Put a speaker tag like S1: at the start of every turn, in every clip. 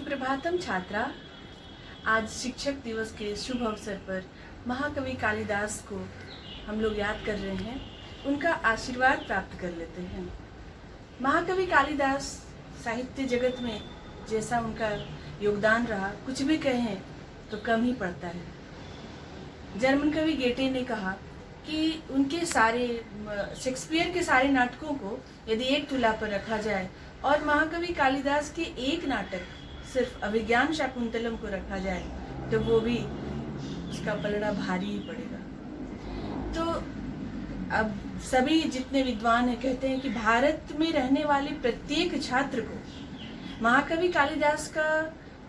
S1: सुप्रभातम छात्रा। आज शिक्षक दिवस के शुभ अवसर पर महाकवि कालिदास को हम लोग याद कर रहे हैं, उनका आशीर्वाद प्राप्त कर लेते हैं। महाकवि कालिदास साहित्य जगत में जैसा उनका योगदान रहा, कुछ भी कहें तो कम ही पड़ता है। जर्मन कवि गेटे ने कहा कि उनके सारे शेक्सपियर के सारे नाटकों को यदि एक तुला पर रखा जाए और महाकवि कालिदास के एक नाटक सिर्फ अभिज्ञान शाकुंतलम को रखा जाए तो वो भी उसका पलड़ा भारी ही पड़ेगा। तो अब सभी जितने विद्वान हैं कहते हैं कि भारत में रहने वाले प्रत्येक छात्र को महाकवि कालिदास का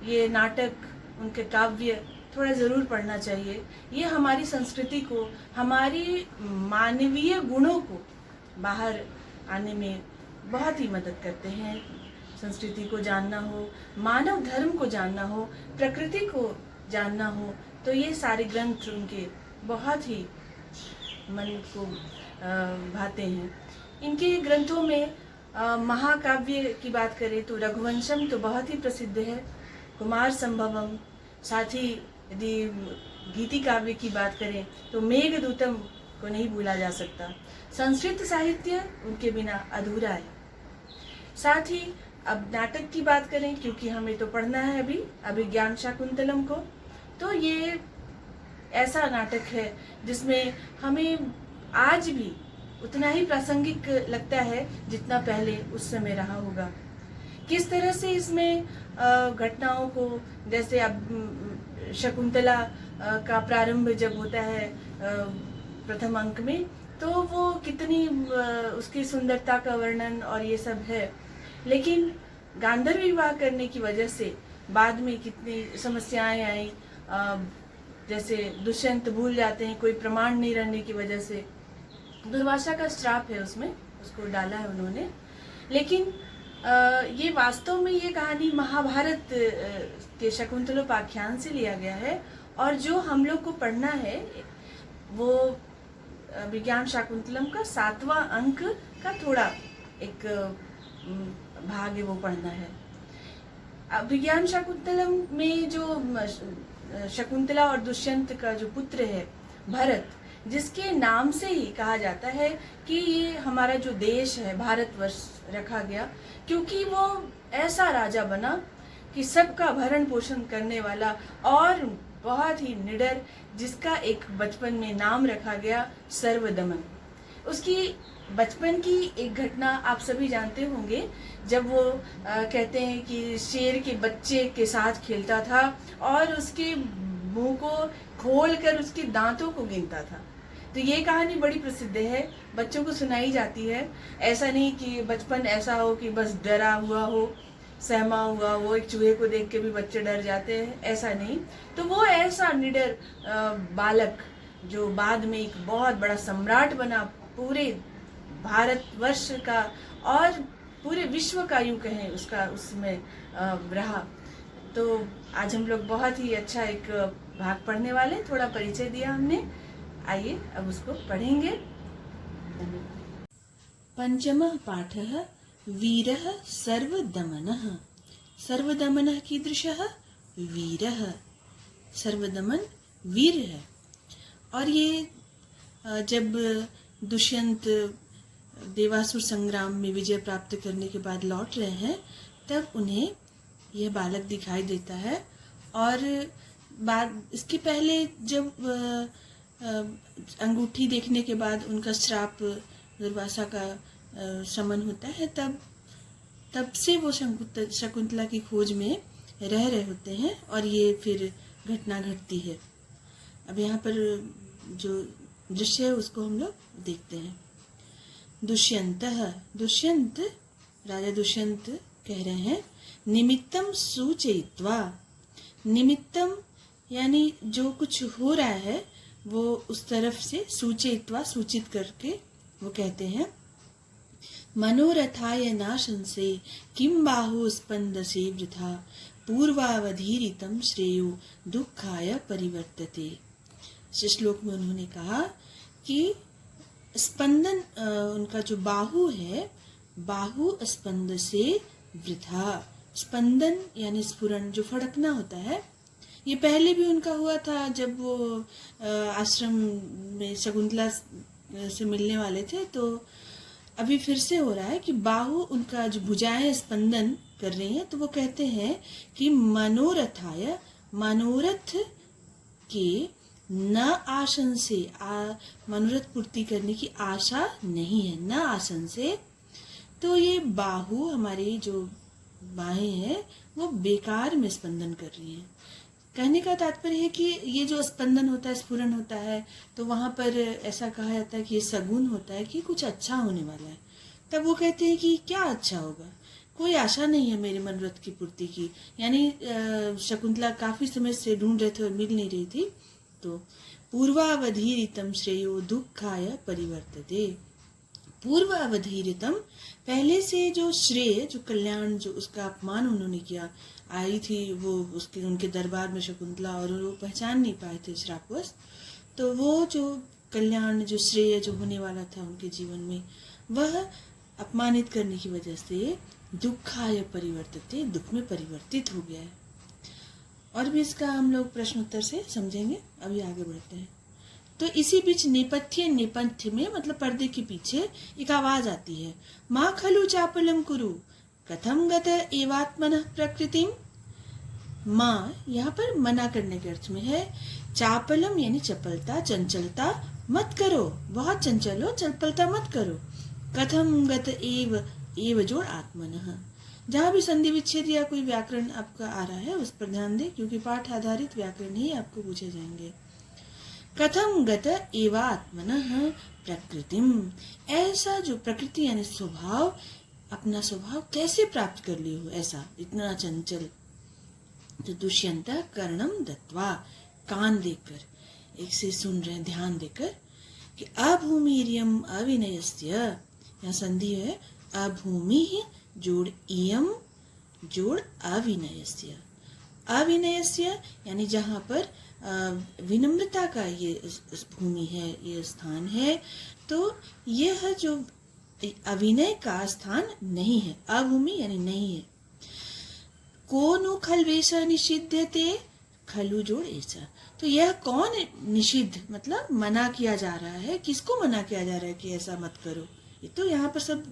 S1: ये नाटक, उनके काव्य थोड़ा ज़रूर पढ़ना चाहिए। ये हमारी संस्कृति को, हमारी मानवीय गुणों को बाहर आने में बहुत ही मदद करते हैं। संस्कृति को जानना हो, मानव धर्म को जानना हो, प्रकृति को जानना हो, तो ये सारे ग्रंथ उनके बहुत ही मन को भाते हैं। इनके ग्रंथों में महाकाव्य की बात करें तो रघुवंशम तो बहुत ही प्रसिद्ध है, कुमार संभवम, साथ ही यदि गीति काव्य की बात करें तो मेघदूतम को नहीं भूला जा सकता। संस्कृत साहित्य उनके बिना अधूरा है। साथ ही अब नाटक की बात करें, क्योंकि हमें तो पढ़ना है अभी अभिज्ञान शाकुंतलम को, तो ये ऐसा नाटक है जिसमें हमें आज भी उतना ही प्रासंगिक लगता है जितना पहले उस समय रहा होगा। किस तरह से इसमें घटनाओं को, जैसे अब शकुंतला का प्रारंभ जब होता है प्रथम अंक में, तो वो कितनी उसकी सुंदरता का वर्णन और ये सब है, लेकिन गांधर्व विवाह करने की वजह से बाद में कितनी समस्याएं आई। जैसे दुष्यंत भूल जाते हैं, कोई प्रमाण नहीं रहने की वजह से। दुर्वासा का श्राप है उसमें, उसको डाला है उन्होंने। लेकिन ये वास्तव में ये कहानी महाभारत के शकुंतलोपाख्यान से लिया गया है, और जो हम लोग को पढ़ना है वो विज्ञान शाकुंतलम का 7वां अंक का थोड़ा एक भाग है, वो पढ़ना है। विज्ञान शाकुंतलम में जो शकुंतला और दुष्यंत का जो पुत्र है भरत, जिसके नाम से ही कहा जाता है कि ये हमारा जो देश है भारतवर्ष रखा गया, क्योंकि वो ऐसा राजा बना कि सबका भरण पोषण करने वाला और बहुत ही निडर, जिसका एक बचपन में नाम रखा गया सर्वदमन। उसकी बचपन की एक घटना आप सभी जानते होंगे, जब वो कहते हैं कि शेर के बच्चे के साथ खेलता था और उसके मुंह को खोलकर उसके दांतों को गिनता था। तो ये कहानी बड़ी प्रसिद्ध है, बच्चों को सुनाई जाती है। ऐसा नहीं कि बचपन ऐसा हो कि बस डरा हुआ हो, सहमा हुआ हो, एक चूहे को देख के भी बच्चे डर जाते हैं, ऐसा नहीं। तो वो ऐसा निडर बालक जो बाद में एक बहुत बड़ा सम्राट बना, पूरे भारतवर्ष का और पूरे विश्व का यूं कहें उसका उसमें रहा। तो आज हम लोग बहुत ही अच्छा एक भाग पढ़ने वाले, थोड़ा परिचय दिया हमने, आइए अब उसको पढ़ेंगे। पंचमः पाठः वीरः सर्वदमनः। सर्वदमनः कीदृशः? वीरः। सर्वदमन वीर है। और ये जब दुष्यंत देवासुर संग्राम में विजय प्राप्त करने के बाद लौट रहे हैं, तब उन्हें यह बालक दिखाई देता है। और इसके पहले जब अंगूठी देखने के बाद उनका श्राप दुर्वासा का शमन होता है, तब से वो शकुंतला की खोज में रह रहे होते हैं और ये फिर घटना घटती है। अब यहाँ पर जो दृश्य है उसको हम लोग देखते हैं। दुष्यंत राजा दुष्यंत कह रहे हैं, निमित्तम सूचयित्वा। निमित्तम यानी जो कुछ हो रहा है वो उस तरफ से, सूचयित्वा सूचित करके वो कहते हैं, मनोरथाय नाशंसे किम बाहु स्पंदसे वृथा पूर्वावधीरितम श्रेयो दुखाय परिवर्तते। इस श्लोक में उन्होंने कहा कि स्पंदन, उनका जो बाहु है, बाहु स्पंद से वृथा, स्पंदन यानी स्फुरन, जो फड़कना होता है, ये पहले भी उनका हुआ था जब वो आश्रम में शकुंतला से मिलने वाले थे, तो अभी फिर से हो रहा है कि बाहु, उनका जो भुजाएं स्पंदन कर रही हैं, तो वो कहते हैं कि मनोरथाय, मनोरथ के न आसन से, मनोरथ पूर्ति करने की आशा नहीं है, न आसन से। तो ये बाहु, हमारी जो बाहें हैं, वो बेकार में स्पंदन कर रही हैं। कहने का तात्पर्य है कि ये जो स्पंदन होता है, स्फुरन होता है, तो वहाँ पर ऐसा कहा जाता है कि ये सगुन होता है कि कुछ अच्छा होने वाला है। तब वो कहते हैं कि क्या अच्छा होगा, कोई आशा नहीं है मेरे मनोरथ की पूर्ति की। यानी शकुंतला काफी समय से ढूंढ रहे थे और मिल नहीं रही थी। तो पूर्वावधीरितम श्रेयो दुखाय परिवर्तते। पूर्वावधीरितम, पहले से जो श्रेय, जो कल्याण, जो उसका अपमान उन्होंने किया, आई थी वो उसके उनके दरबार में शकुंतला, और वो पहचान नहीं पाए थे श्रापवश। तो वो जो कल्याण, जो श्रेय जो होने वाला था उनके जीवन में, वह अपमानित करने की वजह से दुखाय परिवर्तित, दुख में परिवर्तित हो गया है। और भी इसका हम लोग प्रश्न उत्तर से समझेंगे। अभी आगे बढ़ते हैं। तो इसी बीच नेपथ्य में, मतलब पर्दे के पीछे एक आवाज आती है, माँ खलु चापलम कुरु कथम गत एवात्मनः प्रकृतिम। माँ यहाँ पर मना करने के अर्थ में है। चापलम यानी चपलता, चंचलता मत करो, बहुत चंचल हो, चपलता मत करो। कथम गत एव जोड़ आत्मनः, जहाँ भी संधि विच्छेद या कोई व्याकरण आपका आ रहा है उस पर ध्यान दें, क्योंकि पाठ आधारित व्याकरण ही आपको पूछे जाएंगे। कथम गत एवा आत्मनः प्रकृतिम, ऐसा जो प्रकृति यानी स्वभाव, अपना स्वभाव कैसे प्राप्त कर लिए हो, ऐसा इतना चंचल। तो दुष्यंत कर्णम दत्वा, कान देकर, एक से सुन रहे, ध्यान देकर, कि अभूमिरियम अविनयस्य, यहाँ संधि है, अभूमि जोड़ इयम जोड़ अविनयस्य। अविनयस्य यानी जहाँ पर विनम्रता का ये भूमि है, ये स्थान है, तो यह जो अविनय का स्थान नहीं है, अभूमि यानी नहीं है। कोनु खलवेश निषिध्यते, खलु जोड़ ऐसा, तो यह कौन निषिद्ध, मतलब मना किया जा रहा है, किसको मना किया जा रहा है कि ऐसा मत करो। ये तो यहाँ पर सब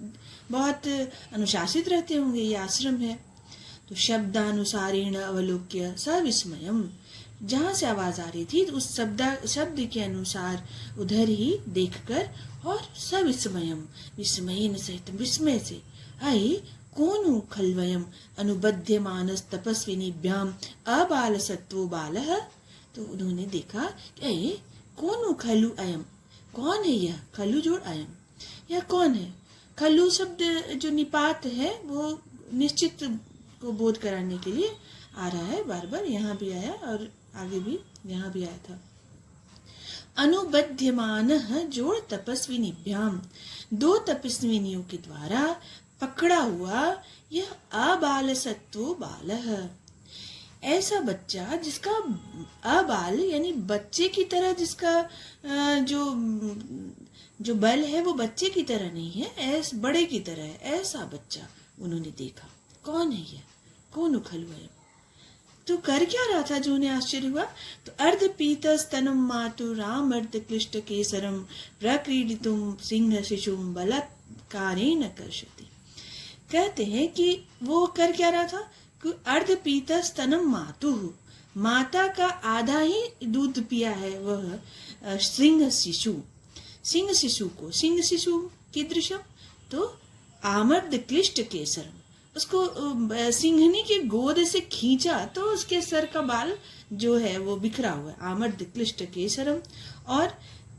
S1: बहुत अनुशासित रहते होंगे, ये आश्रम है। तो शब्दानुसारेण अवलोक्य सविस्मयम, जहाँ से आवाज आ रही थी उस शब्द के अनुसार उधर ही देखकर, और सविस्मयम, विस्मयेन सहित, विस्मय से, आई कोनु खल्वयम अनुबध्यमानस तपस्विनीभ्याम अबाल सत्वो बालः। तो उन्होंने देखा कि कोनु खलु अयम, कौन है यह, खलु जोड़ अयम, यह कौन है। खलु शब्द जो निपात है वो निश्चित को बोध कराने के लिए आ रहा है, बार बार यहाँ भी आया और आगे भी यहाँ भी आया था। अनुबध्यमानः जोड़ तपस्विनीभ्याम, दो तपस्विनियों के द्वारा पकड़ा हुआ यह अबाल सत्वो बालः, ऐसा बच्चा जिसका अबाल यानी बच्चे की तरह, जिसका जो बल है वो बच्चे की तरह नहीं है, ऐसा बड़े की तरह है, ऐसा बच्चा उन्होंने देखा। कौन है यह, कौन खलु है। तो कर क्या रहा था जो उन्हें आश्चर्य हुआ। तो अर्ध पीत स्तनम मातु राम अर्ध क्लिष्ट केसरम प्रक्रीडितुम सिंह शिशुम बलात्कारेण कर्षति। कहते हैं कि वो कर क्या रहा था कि अर्ध पीत स्तनम मातु, माता का आधा ही दूध पिया है वह सिंह शिशु, सिंह शिशु को, सिंह शिशु कीदृशम, तो आमर्द क्लिष्ट केसरम, उसको सिंहनी की गोद से खींचा तो उसके सर का बाल जो है वो बिखरा हुआ है, आमर्द क्लिष्ट केसरम। और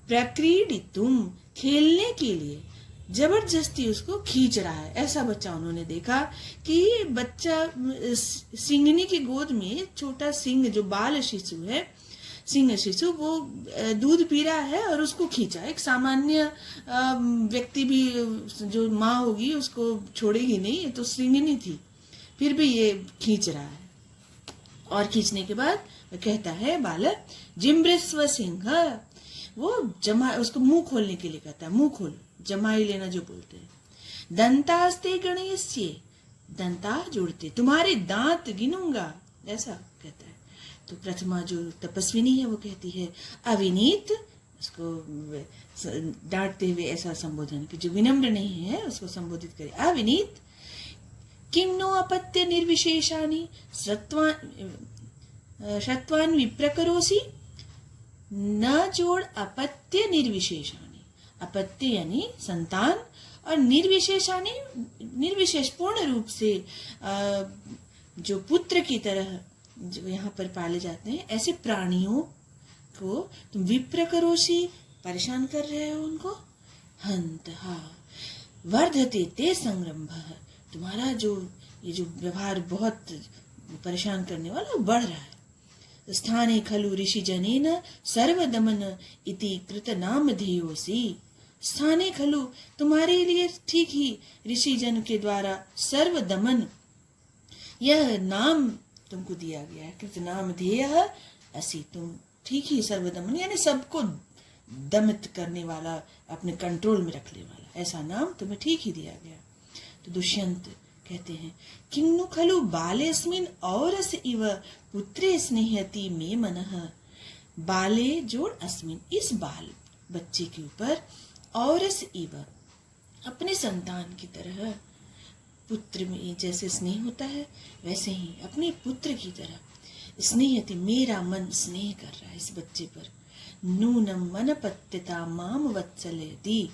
S1: प्रक्रीडितुम, खेलने के लिए जबरदस्ती उसको खींच रहा है, ऐसा बच्चा उन्होंने देखा। कि बच्चा सिंहनी की गोद में छोटा सिंह जो बाल शिशु है, सिंह शिशु, वो दूध पी रहा है और उसको खींचा। एक सामान्य व्यक्ति भी जो माँ होगी उसको छोड़ेगी नहीं, ये तो सिंहनी थी, फिर भी ये खींच रहा है। और खींचने के बाद कहता है बालक जिम्ब्रिस्व सिंह, वो जमा, उसको मुंह खोलने के लिए कहता है, मुंह खोल, जमाई लेना जो बोलते हैं। दंतास्ते गणेश्य,
S2: दंता जोड़ते, तुम्हारे दांत गिनूंगा, ऐसा कहता है। तो प्रथमा जो तपस्विनी है वो कहती है अविनीत, उसको डांटते हुए ऐसा संबोधन कि जो विनम्र नहीं है उसको संबोधित करे, अविनीत किम नो अपत्य निर्विशेषानि श्रत्वान विप्रकरोसी, न जोड़ अपत्य निर्विशेषानि, अपत्य यानी संतान और निर्विशेषानि निर्विशेष पूर्ण रूप से जो पुत्र की तरह जो यहाँ पर पाले जाते हैं, ऐसे प्राणियों को तुम विप्रकरोसी परेशान कर रहे हो उनको, हंत वर्धते ते संरंभ, तुम्हारा जो ये जो व्यवहार बहुत परेशान करने वाला बढ़ रहा है। स्थाने खलु ऋषि जनेन सर्वदमन इति कृत नाम ध्येयोसी, स्थाने खलु तुम्हारे लिए ठीक ही ऋषि जन के द्वारा सर्वदमन यह नाम तुमको दिया गया है, कृत नाम ध्येय असी, तुम ठीक ही सर्वदमन यानी सबको दमित करने वाला, अपने कंट्रोल में रखने वाला, ऐसा नाम तुम्हें ठीक ही दिया गया। तो दुष्यंत कहते हैं किन्नु खलु बालेस्मिन औरस इव पुत्रे स्नेहति मे मनः, बाले जोड़ अस्मिन, इस बाल बच्चे के ऊपर, औरस इव अपने संतान की तरह, पुत्र में जैसे स्नेह होता है वैसे ही अपने पुत्र की तरह स्नेहति, मेरा मन स्नेह कर रहा है इस बच्चे पर। नूनम अनपत्यता माम वत्सलयति,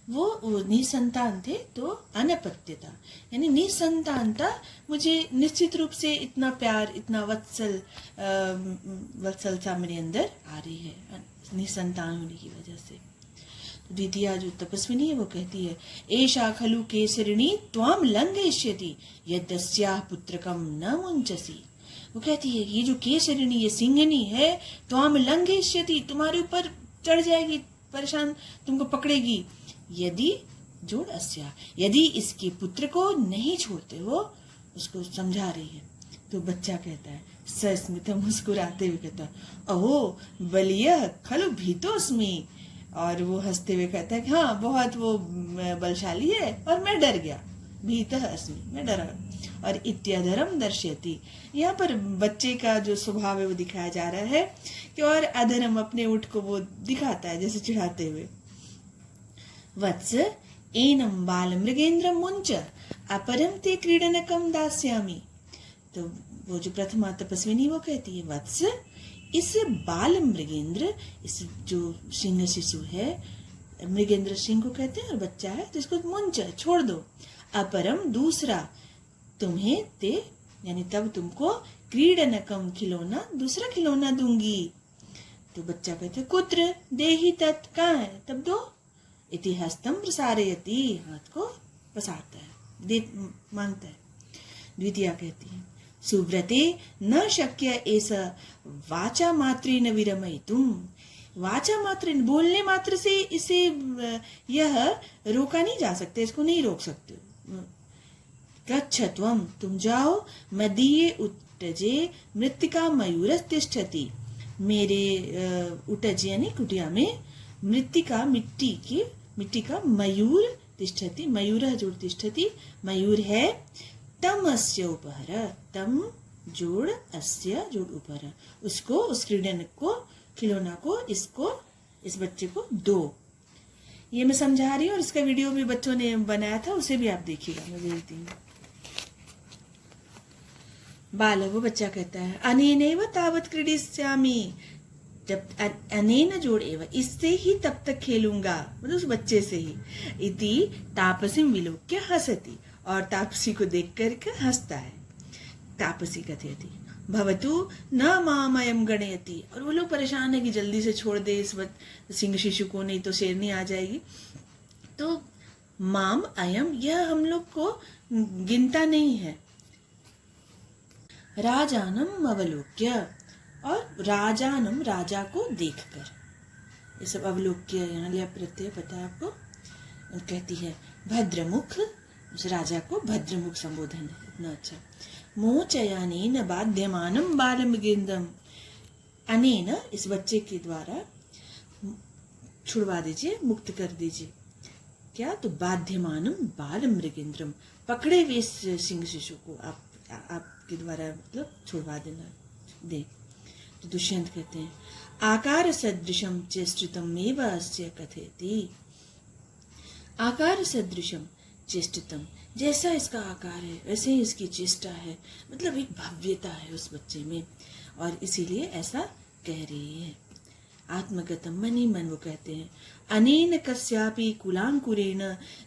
S2: वो निसंतान थे तो अनपत्यता यानी निसंतानता मुझे निश्चित रूप से इतना प्यार, इतना वत्सलता मेरे अंदर आ रही है निसंतान होने की वजह से। द्वितीया जो तपस्विनी है वो कहती है एषा खलु केसरिणी त्वाम लंघयिष्यति यद्यस्याः पुत्रकम न मुंचसी, वो कहती है ये जो केसरिणी ये सिंहनी है, त्वाम लंघयिष्यति तुम्हारे ऊपर चढ़ जाएगी, परेशान तुमको पकड़ेगी, यदि जोड़ अस्या यदि इसके पुत्र को नहीं छोड़ते हो, उसको समझा रही है। तो बच्चा कहता है सस्मित मुस्कुराते हुए कहता अहो बलिया खलु भीतोस्मि, और वो हंसते हुए कहता है कि हाँ बहुत वो बलशाली है और मैं डर गया, भीतः अस्मि मैं डरा। और इत्यधरम दर्शयति, यहाँ पर बच्चे का जो स्वभाव है वो दिखाया जा रहा है कि और अधरम अपने ऊँट को वो दिखाता है जैसे चिढ़ाते हुए। वत्स एनम बाल मृगेन्द्रम मुंच अपरम ते क्रीडनकम दास्यामि, तो वो जो प्रथमा तपस्विनी वो कहती है वत्स इस बाल मृगेंद्र, इस जो सिंह शिशु है, मृगेंद्र सिंह को कहते हैं और बच्चा है तो इसको मुंच छोड़ दो, अपरम दूसरा, तुम्हें ते यानी तब तुमको क्रीडनकम खिलौना, दूसरा खिलौना दूंगी। तो बच्चा कहते कुत्र देहि तत्, कहाँ है तब दो, इति हस्तम प्रसारयति, हाथ को पसारता है, दे मांगता है। द्वितीया कहती है सुव्रते न शक्य ऐसा वाचा मात्रेन विरमयितुम, वाचा मात्र बोलने मात्र से इसे यह रोका नहीं जा सकते, इसको नहीं रोक सकते। गच्छत्वम तुम जाओ, मदीये उटजे मृत्तिका मयूरस्तिष्ठति, मेरे उटज यानी कुटिया में मृत्तिका मिट्टी का मयूर तिष्ठति, मयूर जोड़ तिष्ठति मयूर है, तम अस्य उपहर, तम जोड़ अस्य जोड़ उपहर, उसको उस क्रीडनक को खिलौना को इसको इस बच्चे को दो। ये मैं समझा रही हूँ और इसका वीडियो भी बच्चों ने बनाया था, उसे भी आप देखिएगा, मैं भेजती हूँ। बालक वो बच्चा कहता है अनेनैव तावत् क्रीडिष्यामि, जब अनेन जोड़ एवं इससे ही तब तक खेलूंगा, मतलब उस बच्चे से ही। इति तापसीम विलोक्य हसति, और तापसी को देख करके हंसता है। तापसी कथयति भवतु न मामयम गणयति, और वो लोग परेशान है कि जल्दी से छोड़ दे इस सिंह शिशु को, नहीं तो शेरनी आ जाएगी। तो माम अयम यह हम लोग को गिनता नहीं है। राजानम अवलोक्य, और राजानम राजा को देखकर, ये सब अवलोक्य यहाँ लिया प्रत्यय पता है आपको। कहती है भद्रमुख, उस राजा को भद्रमुख संबोधन है, इतना अच्छा। मोचयानेन बाध्यमानम बालमृगेन्द्रम, अनेन इस बच्चे के द्वारा छुड़वा दीजिए, मुक्त कर दीजिए। क्या, तो बाध्यमानम बाल मृगेंद्रम, पकड़े हुए सिंह शिशु को आपके द्वारा मतलब छुड़वा देना दे। तो दुष्यंत कहते हैं आकार सदृशम चेष्टितम एव अस्य कथयति। आकार सदृशम चेष्टितम, जैसा इसका आकार है वैसे ही इसकी चेष्टा है, मतलब एक भव्यता है उस बच्चे में, और इसीलिए ऐसा कह रही है। आत्मगतम, मन ही मन वो कहते हैं अनेन कस्यापि कुलांकुरेण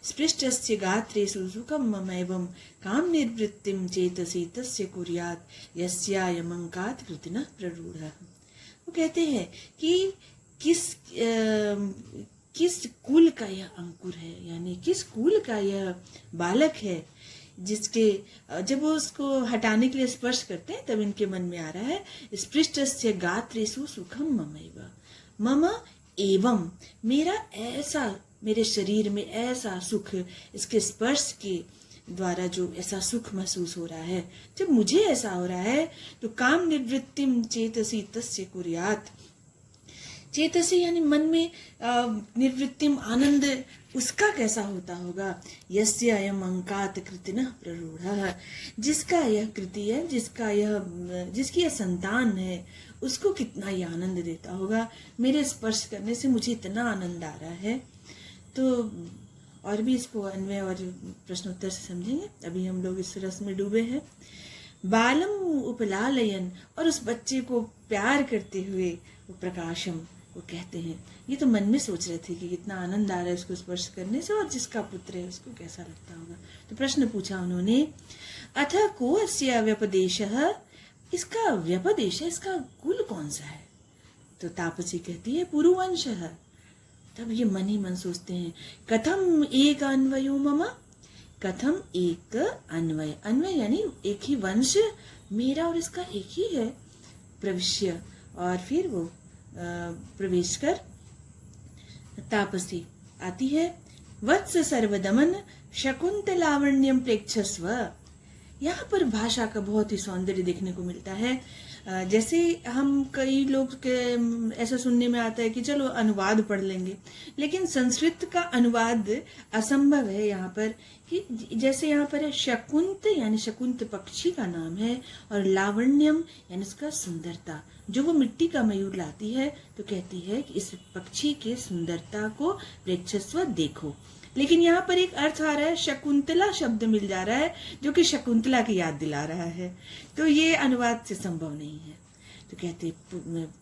S2: स्पृष्टस्य गात्रेषु सुखम मम एवं काम निर्वृत्तिम चेतसि तस्य कुर्यात् यस्यायमंकात् कृतिनः प्ररूढ़ः। वो कहते हैं कि किस कुल का यह अंकुर है, यानी किस कुल का यह बालक है, जिसके जब वो उसको हटाने के लिए स्पर्श करते हैं तब इनके मन में आ रहा है स्पृष्टस्य गात्रेषु सुखम ममैव, मम एवं, मेरा ऐसा, मेरे शरीर में ऐसा सुख, इसके स्पर्श के द्वारा जो ऐसा सुख महसूस हो रहा है, जब मुझे ऐसा हो रहा है तो काम निवृत्तिम चेतसी तस्य कुर्यात्, चेतसी यानी मन में निवृत्तिम आनंद, उसका कैसा होता होगा, यस्य अयम अंकात कृतिनः प्ररूढ़ः, जिसका यह कृति है, जिसकी यह संतान है, उसको कितना ही आनंद देता होगा। मेरे स्पर्श करने से मुझे इतना आनंद आ रहा है। तो और भी इसको अन्वय और प्रश्नोत्तर से समझेंगे। अभी हम लोग इस रस में डूबे हैं। बालम उपलालयन, और उस बच्चे को प्यार करते हुए वो प्रकाशम, वो कहते हैं, ये तो मन में सोच रहे थे कि कितना आनंद आ रहा है उसको स्पर्श करने से, और जिसका पुत्र है उसको कैसा लगता होगा। तो प्रश्न पूछा उन्होंने, अथ को अस्य व्यपदेशः, इसका व्यपदेश है, इसका कुल कौन सा है। तो तापसी कहती है पुरुवंशः। तब ये मन ही मन सोचते हैं, कथम एक अन्वयो मम, कथम एक अन्वय, अन्वय यानी एक ही वंश, मेरा और इसका एक ही है। प्रविश्य, और फिर वो प्रवेश कर तापसी आती है, वत्स सर्वदमन शकुंतलावण्यम प्रेक्षस्व। यहाँ पर भाषा का बहुत ही सौंदर्य देखने को मिलता है। जैसे हम कई लोग के ऐसा सुनने में आता है कि चलो अनुवाद पढ़ लेंगे, लेकिन संस्कृत का अनुवाद असंभव है यहाँ पर। कि जैसे यहाँ पर है शकुंत, यानी शकुंत पक्षी का नाम है, और लावण्यम यानी उसका सुंदरता, जो वो मिट्टी का मयूर लाती है तो कहती है कि इस पक्षी के सुंदरता को प्रेक्षस्व, देखो। लेकिन यहाँ पर एक अर्थ आ रहा है, शकुंतला शब्द मिल जा रहा है, जो कि शकुंतला की याद दिला रहा है। तो ये अनुवाद से संभव नहीं है। तो कहते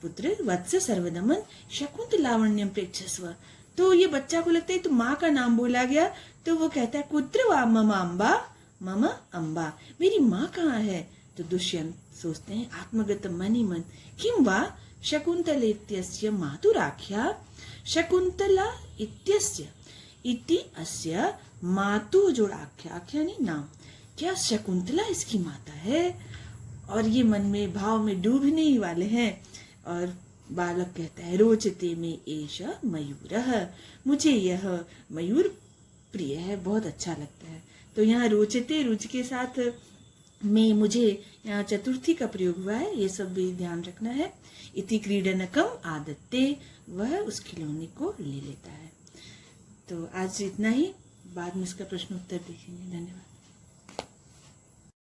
S2: पुत्र वत्स सर्वदमन शकुंतलावण्यम प्रेक्षस्व। तो ये बच्चा को लगता है तो माँ का नाम बोला गया, तो वो कहता है कुत्र वा मम अम्बा, मम अम्बा, मेरी माँ कहाँ है। तो दुष्यंत सोचते हैं आत्मगत मन ही मन, किम वा शकुंतलेत्यस्य मातुराख्या, शकुंतला इत्यस्य इति अस्य मातु जोड़ाख्या, आख्या नहीं नाम, क्या शकुंतला इसकी माता है। और ये मन में भाव में डूबने ही वाले हैं। और बालक कहता है रोचते में एषा मयूरः, मुझे यह मयूर प्रिय है, बहुत अच्छा लगता है। तो यहाँ रोचते, रुच के साथ में मुझे यहाँ चतुर्थी का प्रयोग हुआ है, ये सब भी ध्यान रखना है। इति क्रीडनकम आदत्ते, वह उस खिलौने को ले लेता है। तो आज इतना ही, बाद में इसका प्रश्न उत्तर देखेंगे। धन्यवाद।